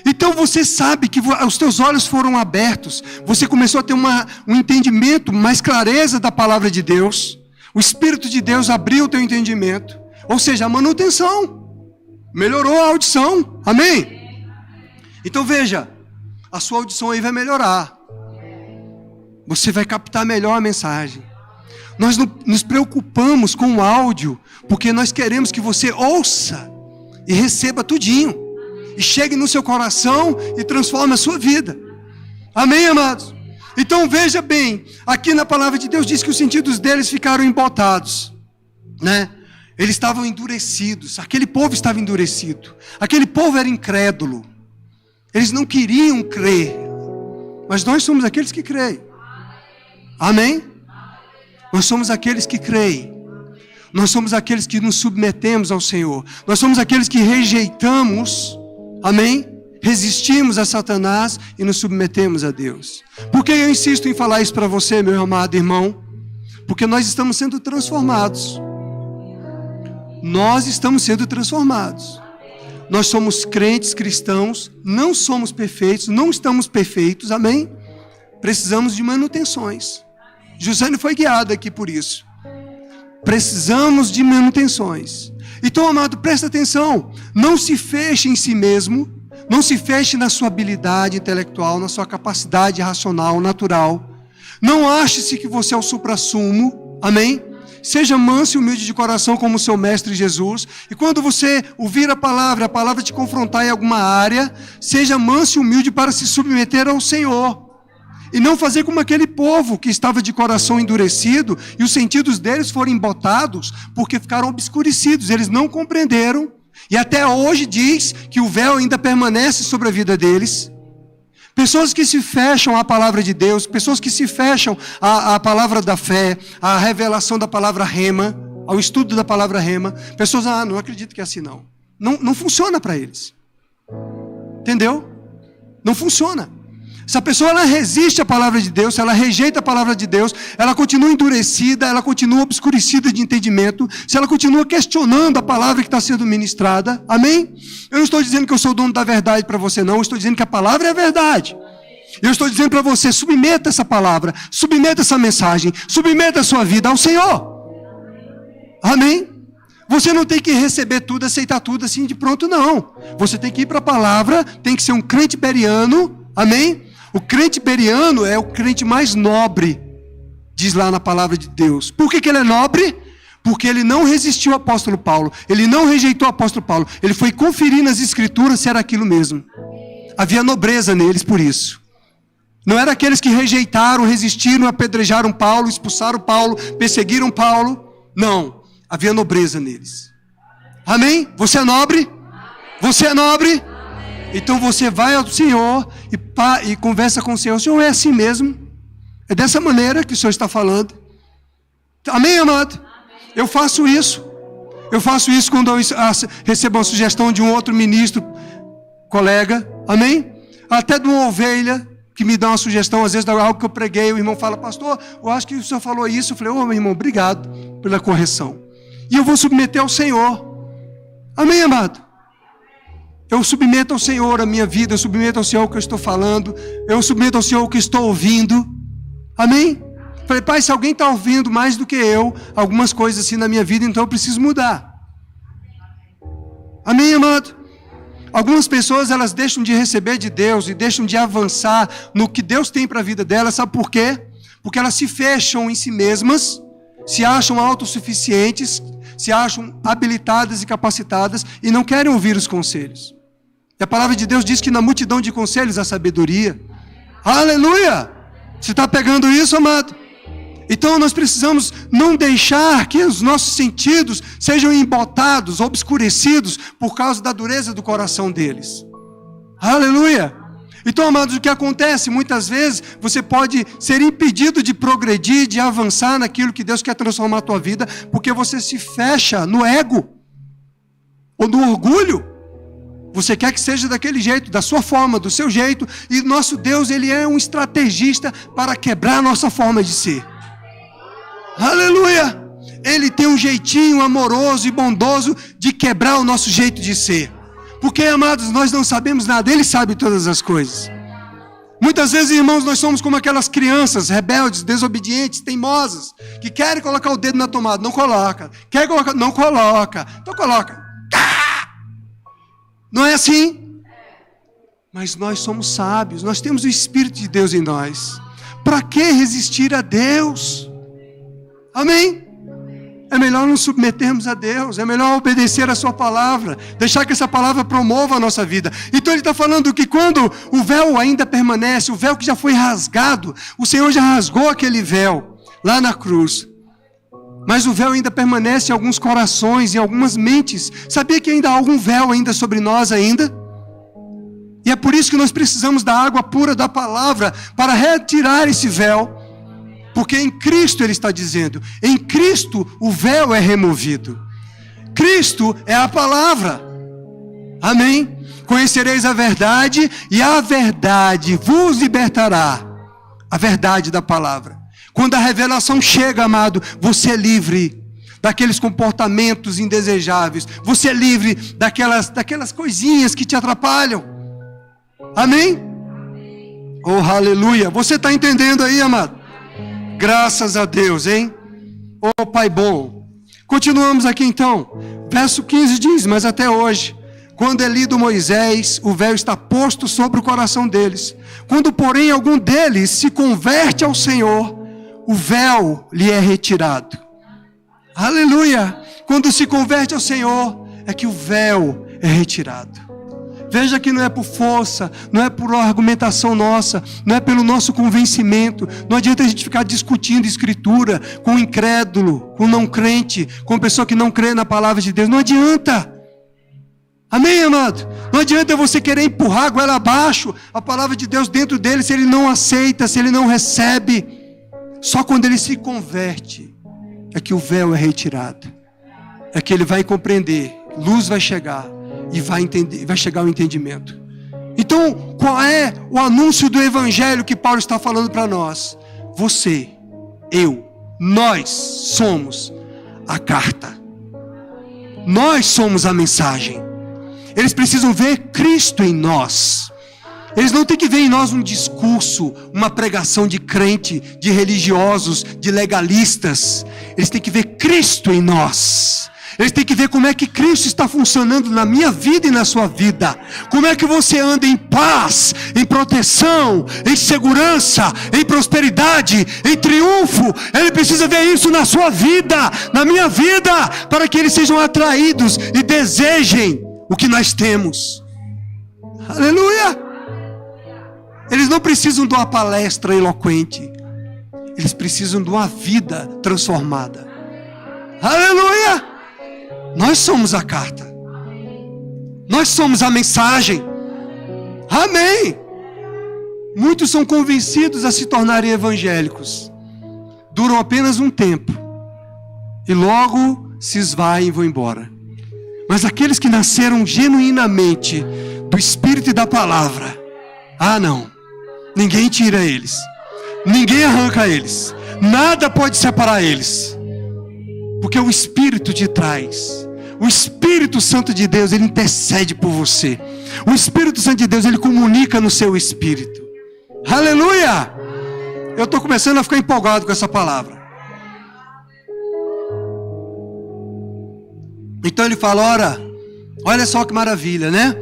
Então você sabe que os teus olhos foram abertos. Você começou a ter um entendimento, mais clareza da palavra de Deus. O Espírito de Deus abriu o teu entendimento. Ou seja, a manutenção. Melhorou a audição. Amém? Então veja, a sua audição aí vai melhorar. Você vai captar melhor a mensagem. Nós não nos preocupamos com o áudio, porque nós queremos que você ouça e receba tudinho. E chegue no seu coração e transforme a sua vida. Amém, amados? Então veja bem, aqui na palavra de Deus diz que os sentidos deles ficaram embotados, né? Eles estavam endurecidos, aquele povo estava endurecido. Aquele povo era incrédulo. Eles não queriam crer, mas nós somos aqueles que creem. Amém? Nós somos aqueles que creem. Nós somos aqueles que nos submetemos ao Senhor. Nós somos aqueles que rejeitamos, amém? Resistimos a Satanás e nos submetemos a Deus. Por que eu insisto em falar isso para você, meu amado irmão? Porque nós estamos sendo transformados. Nós estamos sendo transformados. Nós somos crentes cristãos, não somos perfeitos, não estamos perfeitos, amém? Precisamos de manutenções. José foi guiado aqui por isso. Precisamos de manutenções. Então, amado, presta atenção. Não se feche em si mesmo. Não se feche na sua habilidade intelectual, na sua capacidade racional, natural. Não ache-se que você é o suprassumo, amém? Seja manso e humilde de coração como o seu mestre Jesus. E quando você ouvir a palavra te confrontar em alguma área, seja manso e humilde para se submeter ao Senhor. E não fazer como aquele povo que estava de coração endurecido e os sentidos deles foram embotados porque ficaram obscurecidos. Eles não compreenderam. E até hoje diz que o véu ainda permanece sobre a vida deles. Pessoas que se fecham à palavra de Deus, pessoas que se fecham à palavra da fé, à revelação da palavra rema, ao estudo da palavra rema. Pessoas, não acredito que é assim não. Não funciona para eles. Entendeu? Não funciona. Essa pessoa, ela resiste à palavra de Deus, ela rejeita a palavra de Deus, ela continua endurecida, ela continua obscurecida de entendimento, se ela continua questionando a palavra que está sendo ministrada, amém? Eu não estou dizendo que eu sou o dono da verdade para você, não, eu estou dizendo que a palavra é a verdade. Eu estou dizendo para você, submeta essa palavra, submeta essa mensagem, submeta a sua vida ao Senhor. Amém? Você não tem que receber tudo, aceitar tudo assim de pronto, não. Você tem que ir para a palavra, tem que ser um crente beriano, amém? O crente beriano é o crente mais nobre, diz lá na palavra de Deus. Por que ele é nobre? Porque ele não resistiu ao apóstolo Paulo, ele não rejeitou o apóstolo Paulo, ele foi conferir nas escrituras se era aquilo mesmo. Havia nobreza neles por isso. Não era aqueles que rejeitaram, resistiram, apedrejaram Paulo, expulsaram Paulo, perseguiram Paulo. Não, havia nobreza neles. Amém? Você é nobre? Você é nobre? Então você vai ao Senhor e conversa com o Senhor. O Senhor é assim mesmo? É dessa maneira que o Senhor está falando? Amém, amado? Eu faço isso. Eu faço isso quando eu recebo uma sugestão de um outro ministro, colega. Amém? Até de uma ovelha que me dá uma sugestão, às vezes, de algo que eu preguei. O irmão fala, pastor, eu acho que o senhor falou isso. Eu falei, meu irmão, obrigado pela correção. E eu vou submeter ao Senhor. Amém, amado? Eu submeto ao Senhor a minha vida, eu submeto ao Senhor o que eu estou falando, eu submeto ao Senhor o que estou ouvindo. Amém? Falei, Pai, se alguém está ouvindo mais do que eu, algumas coisas assim na minha vida, então eu preciso mudar. Amém, amado? Algumas pessoas, elas deixam de receber de Deus e deixam de avançar no que Deus tem para a vida delas, sabe por quê? Porque elas se fecham em si mesmas, se acham autossuficientes, se acham habilitadas e capacitadas e não querem ouvir os conselhos. E a palavra de Deus diz que na multidão de conselhos há sabedoria. Aleluia! Você está pegando isso, amado? Então nós precisamos não deixar que os nossos sentidos sejam embotados, obscurecidos por causa da dureza do coração deles. Aleluia! Então, amados, o que acontece? Muitas vezes você pode ser impedido de progredir, de avançar naquilo que Deus quer transformar a tua vida, porque você se fecha no ego ou no orgulho. Você quer que seja daquele jeito, da sua forma, do seu jeito, e nosso Deus, Ele é um estrategista para quebrar a nossa forma de ser. Aleluia! Ele tem um jeitinho amoroso e bondoso de quebrar o nosso jeito de ser. Porque, amados, nós não sabemos nada, Ele sabe todas as coisas. Muitas vezes, irmãos, nós somos como aquelas crianças rebeldes, desobedientes, teimosas, que querem colocar o dedo na tomada, não coloca. Quer colocar, não coloca. Então coloca. Não é assim? Mas nós somos sábios, nós temos o Espírito de Deus em nós. Para que resistir a Deus? Amém? É melhor nos submetermos a Deus, é melhor obedecer a sua palavra, deixar que essa palavra promova a nossa vida. Então ele está falando que quando o véu ainda permanece, o véu que já foi rasgado, o Senhor já rasgou aquele véu lá na cruz. Mas o véu ainda permanece em alguns corações, em algumas mentes. Sabia que ainda há algum véu ainda sobre nós ainda? E é por isso que nós precisamos da água pura da palavra para retirar esse véu. Porque em Cristo ele está dizendo, em Cristo o véu é removido. Cristo é a palavra. Amém? Conhecereis a verdade e a verdade vos libertará. A verdade da palavra. Quando a revelação chega, amado, você é livre daqueles comportamentos indesejáveis. Você é livre daquelas coisinhas que te atrapalham. Amém? Oh, aleluia. Você está entendendo aí, amado? Graças a Deus, hein? Oh, Pai bom. Continuamos aqui então. Verso 15 diz, mas até hoje, quando é lido Moisés, o véu está posto sobre o coração deles. Quando, porém, algum deles se converte ao Senhor, o véu lhe é retirado. Aleluia! Quando se converte ao Senhor, é que o véu é retirado. Veja que não é por força, não é por argumentação nossa, não é pelo nosso convencimento. Não adianta a gente ficar discutindo escritura com incrédulo, com não crente, com pessoa que não crê na palavra de Deus. Não adianta. Amém, amado? Não adianta você querer empurrar a goela abaixo a palavra de Deus dentro dele, se ele não aceita, se ele não recebe. Só quando ele se converte é que o véu é retirado. É que ele vai compreender, luz vai chegar. E vai entender, vai chegar ao entendimento. Então, qual é o anúncio do evangelho que Paulo está falando para nós? Você, eu, nós somos a carta. Nós somos a mensagem. Eles precisam ver Cristo em nós. Eles não têm que ver em nós um discurso, uma pregação de crente, de religiosos, de legalistas. Eles têm que ver Cristo em nós. Eles têm que ver como é que Cristo está funcionando na minha vida e na sua vida. Como é que você anda em paz, em proteção, em segurança, em prosperidade, em triunfo. Ele precisa ver isso na sua vida, na minha vida, para que eles sejam atraídos e desejem o que nós temos. Aleluia! Eles não precisam de uma palestra eloquente. Eles precisam de uma vida transformada. Aleluia! Nós somos a carta. Nós somos a mensagem. Amém. Muitos são convencidos a se tornarem evangélicos. Duram apenas um tempo. E logo se esvaem e vão embora. Mas aqueles que nasceram genuinamente do Espírito e da Palavra. Ah, não. Ninguém tira eles. Ninguém arranca eles. Nada pode separar eles. Porque o Espírito te traz. O Espírito Santo de Deus, ele intercede por você. O Espírito Santo de Deus, ele comunica no seu espírito. Aleluia! Eu estou começando a ficar empolgado com essa palavra. Então ele fala, olha só que maravilha, né?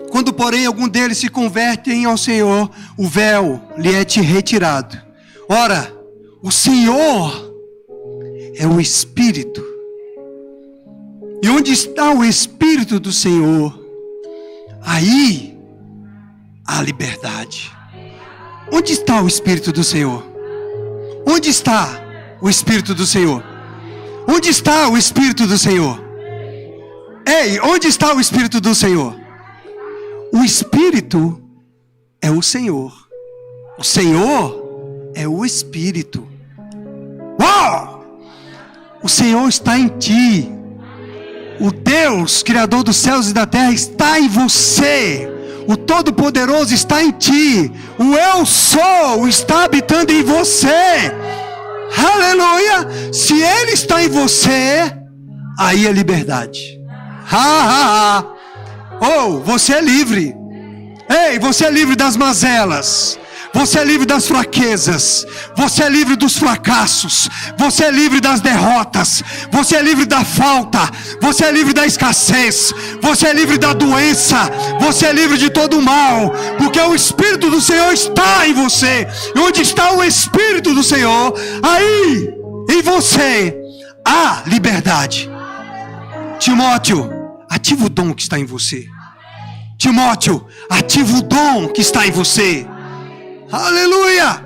Quando, porém, algum deles se convertem ao Senhor, o véu lhe é retirado. Ora, o Senhor é o Espírito. E onde está o Espírito do Senhor, aí há liberdade. Onde está o Espírito do Senhor? Onde está o Espírito do Senhor? Onde está o Espírito do Senhor? Ei, onde está o Espírito do Senhor? O Espírito é o Senhor. O Senhor é o Espírito. Uau! O Senhor está em ti. O Deus, Criador dos céus e da terra, está em você. O Todo-Poderoso está em ti. O Eu Sou está habitando em você. Aleluia! Se Ele está em você, aí é liberdade. Oh, você é livre. Ei, você é livre das mazelas. Você é livre das fraquezas. Você é livre dos fracassos. Você é livre das derrotas. Você é livre da falta. Você é livre da escassez. Você é livre da doença. Você é livre de todo o mal. Porque o Espírito do Senhor está em você. E onde está o Espírito do Senhor, aí em você há liberdade. Timóteo, ativa o dom que está em você. Timóteo, ativa o dom que está em você. Aleluia!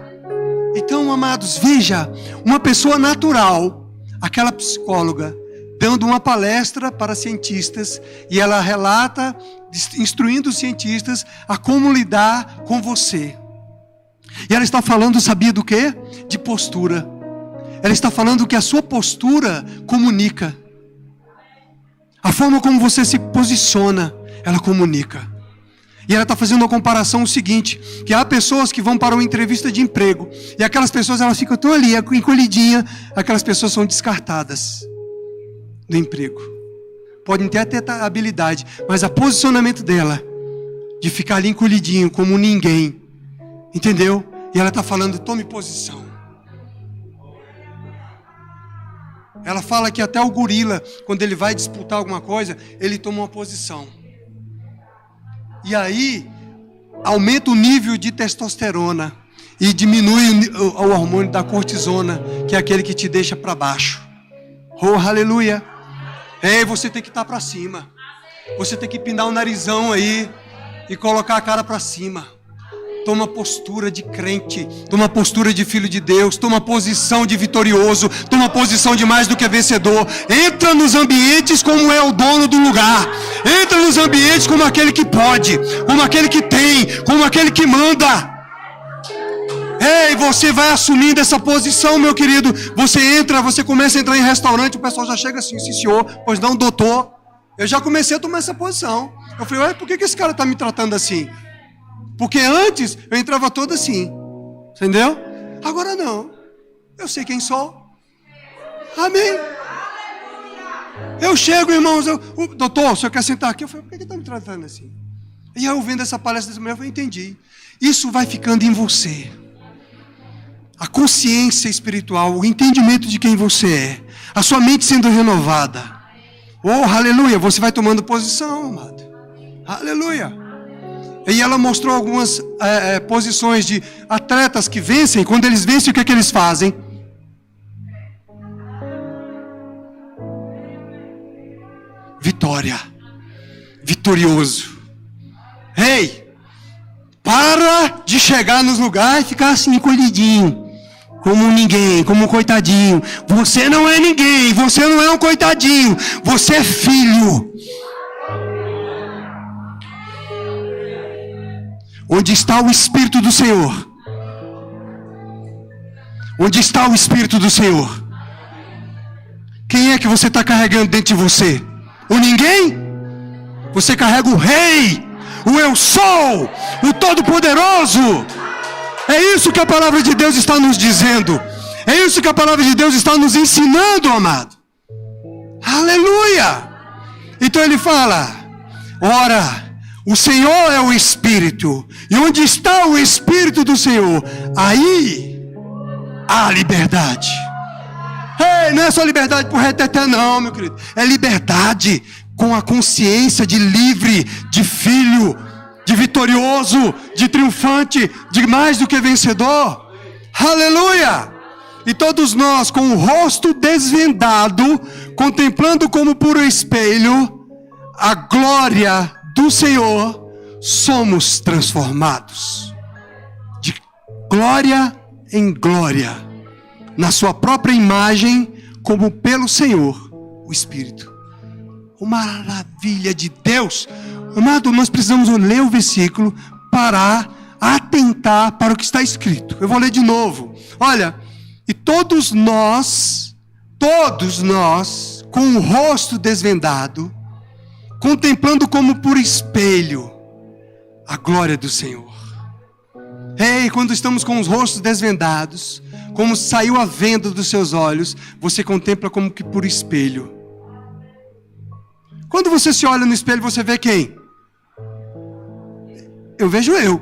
Então, amados, veja, uma pessoa natural, aquela psicóloga, dando uma palestra para cientistas, e ela relata, instruindo os cientistas a como lidar com você. E ela está falando, sabia do quê? De postura. Ela está falando que a sua postura comunica. A forma como você se posiciona, ela comunica. E ela está fazendo uma comparação o seguinte, que há pessoas que vão para uma entrevista de emprego, e aquelas pessoas, elas ficam tão ali, encolhidinhas, aquelas pessoas são descartadas do emprego. Podem até ter habilidade, mas o posicionamento dela, de ficar ali encolhidinho, como ninguém, entendeu? E ela está falando, tome posição. Ela fala que até o gorila, quando ele vai disputar alguma coisa, ele toma uma posição. E aí, aumenta o nível de testosterona e diminui o hormônio da cortisona, que é aquele que te deixa para baixo. Oh, aleluia! Ei, você tem que estar para cima. Você tem que pinar o narizão aí e colocar a cara para cima. Toma postura de crente, toma postura de filho de Deus, toma posição de vitorioso, toma posição de mais do que vencedor. Entra nos ambientes como é o dono do lugar. Entra nos ambientes como aquele que pode, como aquele que tem, como aquele que manda. Ei, você vai assumindo essa posição, meu querido. Você entra, você começa a entrar em restaurante, o pessoal já chega assim, sim senhor, pois não, doutor. Eu já comecei a tomar essa posição. Eu falei, ué, por que esse cara está me tratando assim? Porque antes eu entrava todo assim, entendeu? Agora não, eu sei quem sou. Amém. Eu chego, irmãos, doutor, o senhor quer sentar aqui? Eu falei, por que ele está me tratando assim? E eu vendo essa palestra dessa mulher, eu falei, entendi. Isso vai ficando em você. A consciência espiritual, o entendimento de quem você é, a sua mente sendo renovada. Oh, aleluia, você vai tomando posição, amado. Aleluia. E ela mostrou algumas posições de atletas que vencem. Quando eles vencem, o que é que eles fazem? Vitória. Vitorioso. Ei, para de chegar nos lugares e ficar assim, encolhidinho. Como ninguém, como um coitadinho. Você não é ninguém, você não é um coitadinho. Você é filho. Onde está o Espírito do Senhor? Onde está o Espírito do Senhor? Quem é que você está carregando dentro de você? O ninguém? Você carrega o Rei, o Eu Sou, o Todo-Poderoso. É isso que a palavra de Deus está nos dizendo. É isso que a palavra de Deus está nos ensinando, amado. Aleluia! Então ele fala: ora, o Senhor é o Espírito, e onde está o Espírito do Senhor, aí há liberdade. Ei, não é só liberdade por reteté não, meu querido. É liberdade com a consciência de livre, de filho, de vitorioso, de triunfante, de mais do que vencedor. Aleluia! E todos nós, com o rosto desvendado, contemplando como por um espelho a glória do Senhor, somos transformados de glória em glória, na sua própria imagem, como pelo Senhor, o Espírito. Uma maravilha de Deus. Amado, nós precisamos ler o versículo, parar, atentar para o que está escrito. Eu vou ler de novo. Olha, e todos nós, com o rosto desvendado, contemplando como por espelho a glória do Senhor. Ei, quando estamos com os rostos desvendados, como saiu a venda dos seus olhos, você contempla como que por espelho. Quando você se olha no espelho, você vê quem? Eu vejo eu.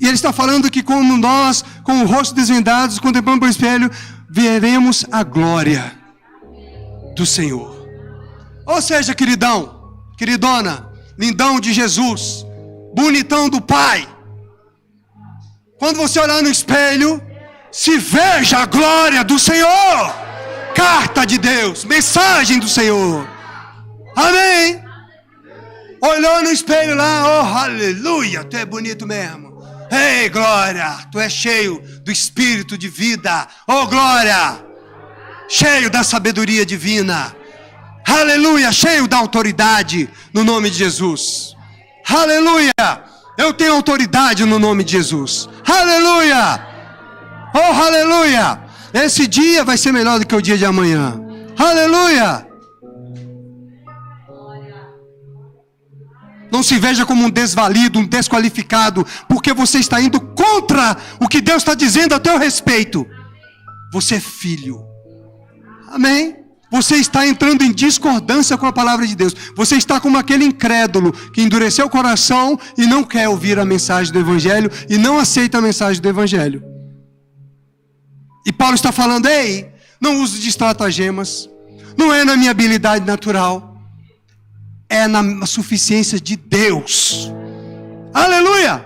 E ele está falando que como nós, com o rosto desvendados, contemplando por espelho, veremos a glória do Senhor. Ou seja, queridão, queridona, lindão de Jesus, bonitão do Pai, quando você olhar no espelho, se veja a glória do Senhor. Carta de Deus, mensagem do Senhor. Amém? Olhou no espelho lá, oh aleluia, tu é bonito mesmo. Ei, glória, tu é cheio do Espírito de vida. Oh glória, cheio da sabedoria divina. Aleluia, cheio da autoridade no nome de Jesus. Aleluia, eu tenho autoridade no nome de Jesus. Aleluia, oh aleluia. Esse dia vai ser melhor do que o dia de amanhã. Aleluia. Não se veja como um desvalido, um desqualificado, porque você está indo contra o que Deus está dizendo a teu respeito. Você é filho. Amém? Você está entrando em discordância com a palavra de Deus. Você está como aquele incrédulo que endureceu o coração e não quer ouvir a mensagem do Evangelho e não aceita a mensagem do Evangelho. E Paulo está falando: ei, não uso de estratagemas, não é na minha habilidade natural, é na suficiência de Deus. Aleluia!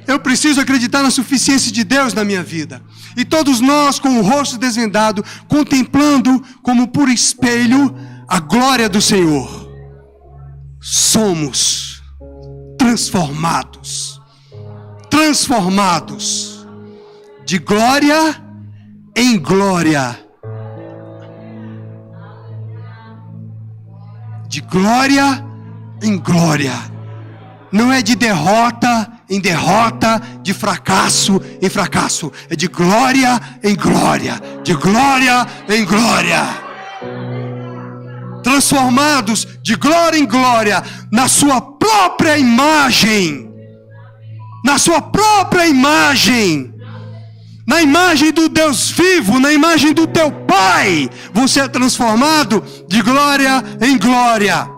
Eu preciso acreditar na suficiência de Deus na minha vida. E todos nós, com o rosto desvendado, contemplando como por espelho a glória do Senhor, somos transformados de glória em glória, de glória em glória. Não é de derrota em derrota, de fracasso em fracasso. É de glória em glória, de glória em glória. Transformados de glória em glória, na sua própria imagem. Na sua própria imagem. Na imagem do Deus vivo, na imagem do teu Pai, você é transformado de glória em glória,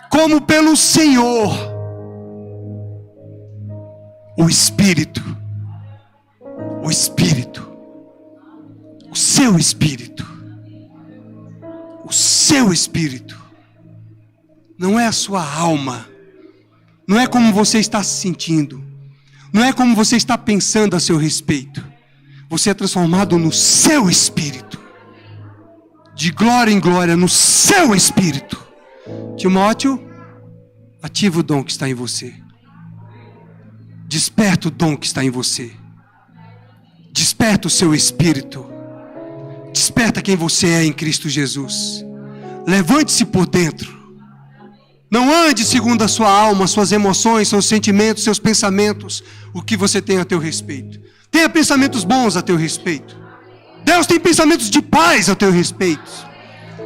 como pelo Senhor, o Espírito, o seu Espírito, não é a sua alma, não é como você está se sentindo, não é como você está pensando a seu respeito. Você é transformado no seu espírito, de glória em glória, no seu espírito. Timóteo, ativa o dom que está em você. Desperta o dom que está em você. Desperta o seu espírito. Desperta quem você é em Cristo Jesus. Levante-se por dentro. Não ande segundo a sua alma, suas emoções, seus sentimentos, seus pensamentos, o que você tem a teu respeito. Tenha pensamentos bons a teu respeito. Deus tem pensamentos de paz a teu respeito.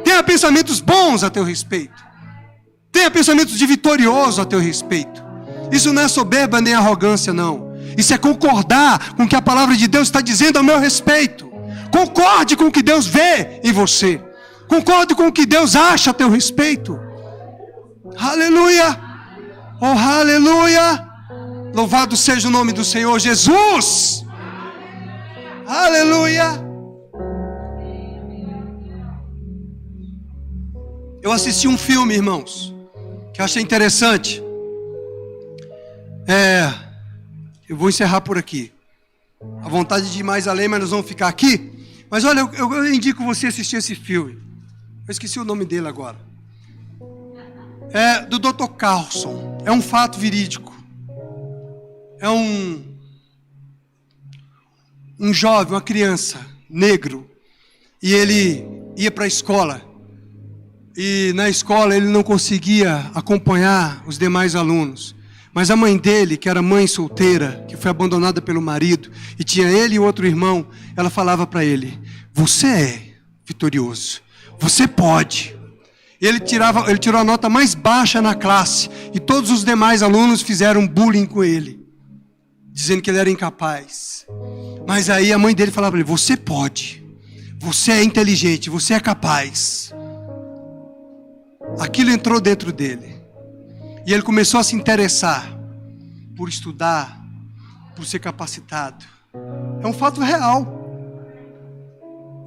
Tenha pensamentos bons a teu respeito. Tenha pensamentos de vitorioso a teu respeito. Isso não é soberba nem arrogância, não. Isso é concordar com o que a palavra de Deus está dizendo a meu respeito. Concorde com o que Deus vê em você. Concorde com o que Deus acha a teu respeito. Aleluia! Oh, aleluia! Louvado seja o nome do Senhor Jesus! Aleluia! Eu assisti um filme, irmãos, que eu achei interessante. Eu vou encerrar por aqui. A vontade de ir mais além, mas nós vamos ficar aqui. Mas olha, eu indico você assistir esse filme. Eu esqueci o nome dele agora. É do Dr. Carlson. É um fato verídico. É um jovem, uma criança, negro. E ele ia para a escola. E na escola ele não conseguia acompanhar os demais alunos. Mas a mãe dele, que era mãe solteira, que foi abandonada pelo marido, e tinha ele e outro irmão, ela falava para ele: você é vitorioso, você pode. Ele tirou a nota mais baixa na classe, e todos os demais alunos fizeram bullying com ele, dizendo que ele era incapaz. Mas aí a mãe dele falava para ele: você pode, você é inteligente, você é capaz. Aquilo entrou dentro dele. E ele começou a se interessar por estudar, por ser capacitado. É um fato real.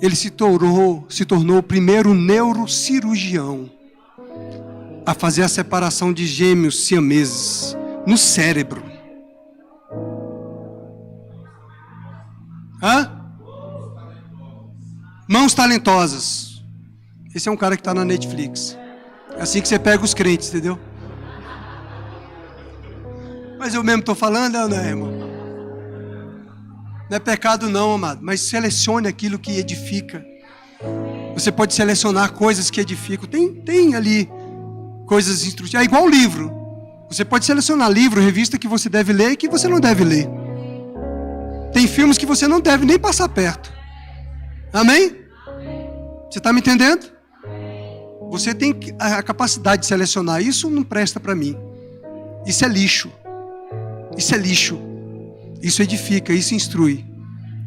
Ele se tornou o primeiro neurocirurgião a fazer a separação de gêmeos siameses no cérebro. Mãos talentosas. Esse é um cara que está na Netflix. É assim que você pega os crentes, entendeu? Mas eu mesmo estou falando, não é, irmão? Não é pecado não, amado. Mas selecione aquilo que edifica. Você pode selecionar coisas que edificam. Tem ali coisas instrutivas. É igual livro. Você pode selecionar livro, revista que você deve ler e que você não deve ler. Tem filmes que você não deve nem passar perto. Amém? Você está me entendendo? Você tem a capacidade de selecionar. Isso não presta para mim. Isso é lixo. Isso é lixo. Isso edifica, isso instrui.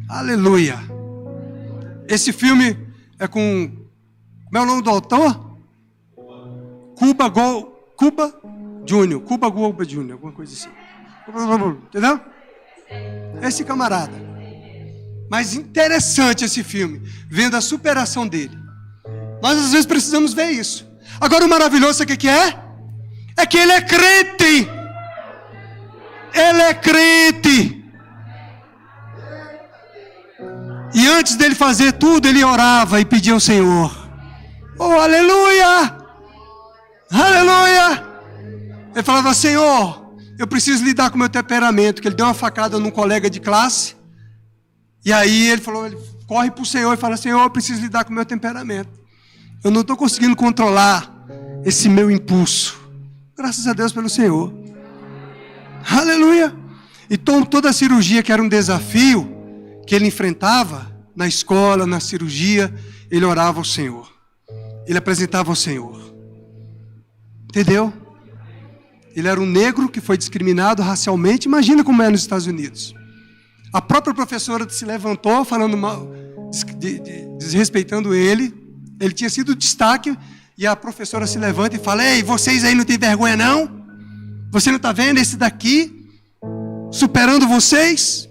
Aleluia. Esse filme é com... Como é o nome do autor? Cuba Gooding Jr., alguma coisa assim. Entendeu? Esse camarada. Mas interessante esse filme, vendo a superação dele. Nós às vezes precisamos ver isso. Agora o maravilhoso, sabe o que é? É que ele é crente. Ele é crente. E antes dele fazer tudo, ele orava e pedia ao Senhor. Oh, aleluia! Aleluia! Ele falava: Senhor, eu preciso lidar com o meu temperamento. Que ele deu uma facada num colega de classe. E aí ele falou, ele corre para o Senhor e fala: Senhor, eu preciso lidar com o meu temperamento. Eu não estou conseguindo controlar esse meu impulso. Graças a Deus pelo Senhor. Aleluia. Então toda a cirurgia que era um desafio que ele enfrentava, na escola, na cirurgia, ele orava ao Senhor. Ele apresentava ao Senhor. Entendeu? Ele era um negro que foi discriminado racialmente. Imagina como é nos Estados Unidos. A própria professora se levantou falando mal, desrespeitando ele. Ele tinha sido destaque. E a professora se levanta e fala: ei, vocês aí não tem vergonha não? Você não está vendo esse daqui superando vocês?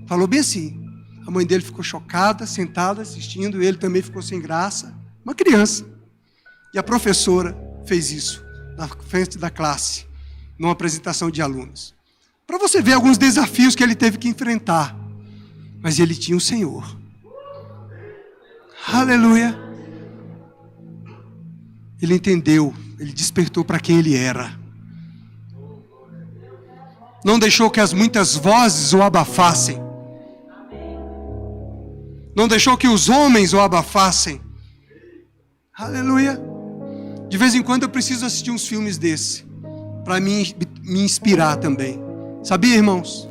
Falou bem assim. A mãe dele ficou chocada, sentada, assistindo. Ele também ficou sem graça. Uma criança. E a professora fez isso na frente da classe, numa apresentação de alunos. Para você ver alguns desafios que ele teve que enfrentar. Mas ele tinha o Senhor. Aleluia. Ele entendeu, ele despertou para quem ele era. Não deixou que as muitas vozes o abafassem. Não deixou que os homens o abafassem. Aleluia. De vez em quando eu preciso assistir uns filmes desse, para me inspirar também. Sabia, irmãos?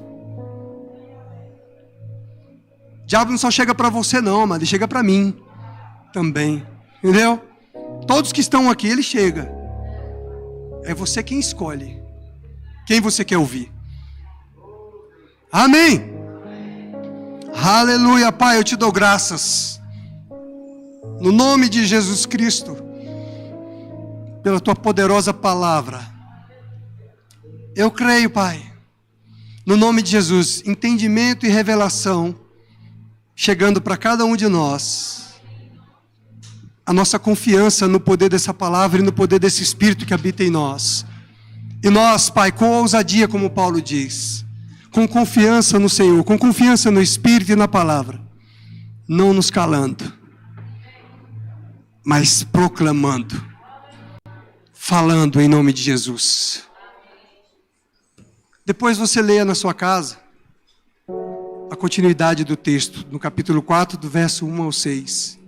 O diabo não só chega para você não, mas ele chega para mim também. Entendeu? Todos que estão aqui, ele chega. É você quem escolhe quem você quer ouvir. Amém. Aleluia, Pai, eu te dou graças. No nome de Jesus Cristo. pela tua poderosa palavra. Eu creio, Pai, no nome de Jesus, entendimento e revelação chegando para cada um de nós. A nossa confiança no poder dessa palavra e no poder desse Espírito que habita em nós. E nós, Pai, com ousadia, como Paulo diz, com confiança no Senhor, com confiança no Espírito e na palavra, não nos calando, mas proclamando, falando em nome de Jesus. Depois você leia na sua casa a continuidade do texto, no capítulo 4, do verso 1 ao 6.